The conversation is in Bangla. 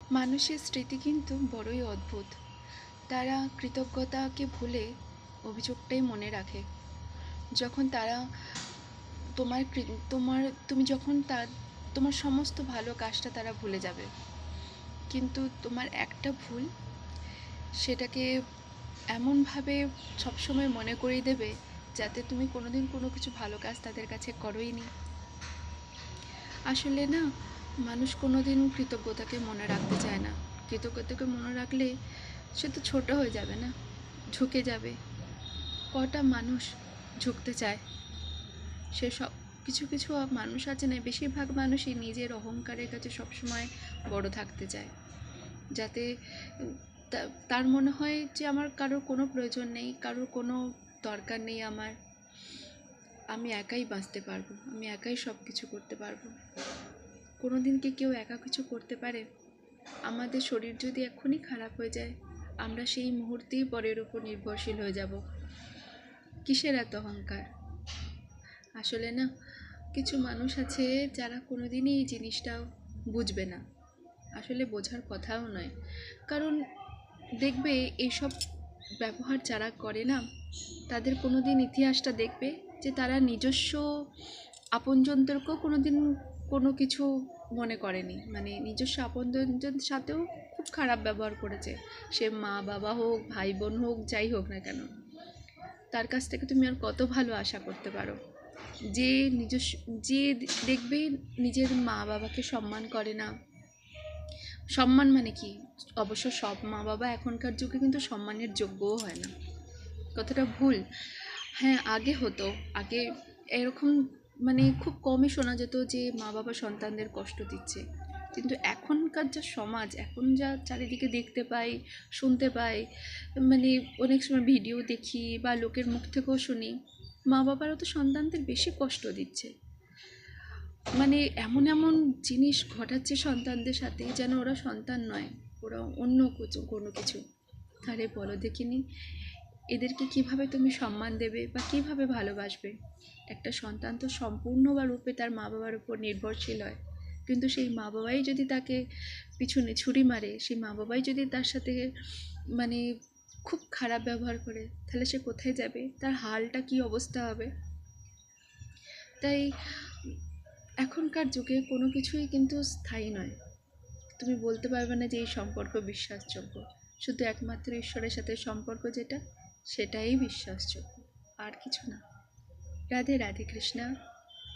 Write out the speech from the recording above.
মানুষের স্মৃতি কিন্তু বড়ই অদ্ভুত। তারা কৃতজ্ঞতাকে ভুলে অভিযোগটাই মনে রাখে। যখন তারা তুমি যখন তোমার সমস্ত ভালো কাজটা তারা ভুলে যাবে, কিন্তু তোমার একটা ভুল সেটাকে এমনভাবে সবসময় মনে করিয়ে দেবে যাতে তুমি কোনোদিন কোনো কিছু ভালো কাজ তাদের কাছে করোই নি। আসলে না, মানুষ কোনোদিন কৃতজ্ঞতাকে মনে রাখতে চায় না। কৃতজ্ঞতাকে মনে রাখলে সে তো ছোট হয়ে যাবে না, ঝুঁকে যাবে। কটা মানুষ ঝুঁকতে চায়? সে সব কিছু কিছু মানুষ আছে না, বেশিরভাগ মানুষই নিজের অহংকারের কাছে সবসময় বড় থাকতে চায়, যাতে তার মনে হয় যে আমার কারোর কোনো প্রয়োজন নেই, কারোর কোনো দরকার নেই আমার, আমি একাই বাঁচতে পারবো, আমি একাই সব কিছু করতে পারবো। কোনো দিন কি কেউ একা কিছু করতে পারে? আমাদের শরীর যদি এক্ষুনি খারাপ হয়ে যায়, আমরা সেই মুহূর্তেই পরের উপর নির্ভরশীল হয়ে যাব। কিসের এত অহংকার? আসলে না, কিছু মানুষ আছে যারা কোনোদিনই এই জিনিসটা বুঝবে না। আসলে বোঝার কথাও নয়, কারণ দেখবে এইসব ব্যবহার যারা করে না, তাদের কোনো দিন ইতিহাসটা দেখবে যে তারা নিজস্ব আপনজনদেরকেও কোনো দিন কোনো কিছু মনে করেনি, মানে নিজস্ব আপনজনদের সাথেও খুব খারাপ ব্যবহার করেছে। সে মা বাবা হোক, ভাই বোন হোক, যাই হোক না কেন, তার কাছ থেকে তুমি আর কত ভালো আশা করতে পারো? যে নিজস্ব, যে দেখবে নিজের মা বাবাকে সম্মান করে না। সম্মান মানে কি? অবশ্য সব মা বাবা এখনকার যুগে কিন্তু সম্মানের যোগ্যও হয় না, কথাটা ভুল। হ্যাঁ, আগে হতো, আগে এরকম মানে খুব কমই শোনা যেত যে মা বাবা সন্তানদের কষ্ট দিচ্ছে। কিন্তু এখনকার যা সমাজ, এখন যা চারিদিকে দেখতে পাই, শুনতে পাই, মানে অনেক সময় ভিডিও দেখি বা লোকের মুখ থেকেও শুনি, মা বাবারা তো সন্তানদের বেশি কষ্ট দিচ্ছে। মানে এমন এমন জিনিস ঘটাচ্ছে সন্তানদের সাথে যেন ওরা সন্তান নয়, ওরা অন্য কোনো কিছু। আরে বলো দেখিনি, এদেরকে কিভাবে তুমি সম্মান দেবে বা কিভাবে ভালোবাসবে? একটা সন্তান তো সম্পূর্ণ বা রূপে তার মা বাবার উপর নির্ভরশীল হয়, কিন্তু সেই মা বাবাই যদি তাকে পিছনে ছুরি মারে, সেই মা বাবাই যদি তার সাথে মানে খুব খারাপ ব্যবহার করে, তাহলে সে কোথায় যাবে? তার হালটা কি অবস্থা হবে? তাই এখনকার যুগে কোনো কিছুই কিন্তু স্থায়ী নয়। তুমি বলতে পারবে না যে এই সম্পর্ক বিশ্বাসযোগ্য। শুধু একমাত্র ঈশ্বরের সাথে সম্পর্ক যেটা, সেটাই বিশ্বাসযোগ্য, আর কিছু না। রাধে রাধে কৃষ্ণা।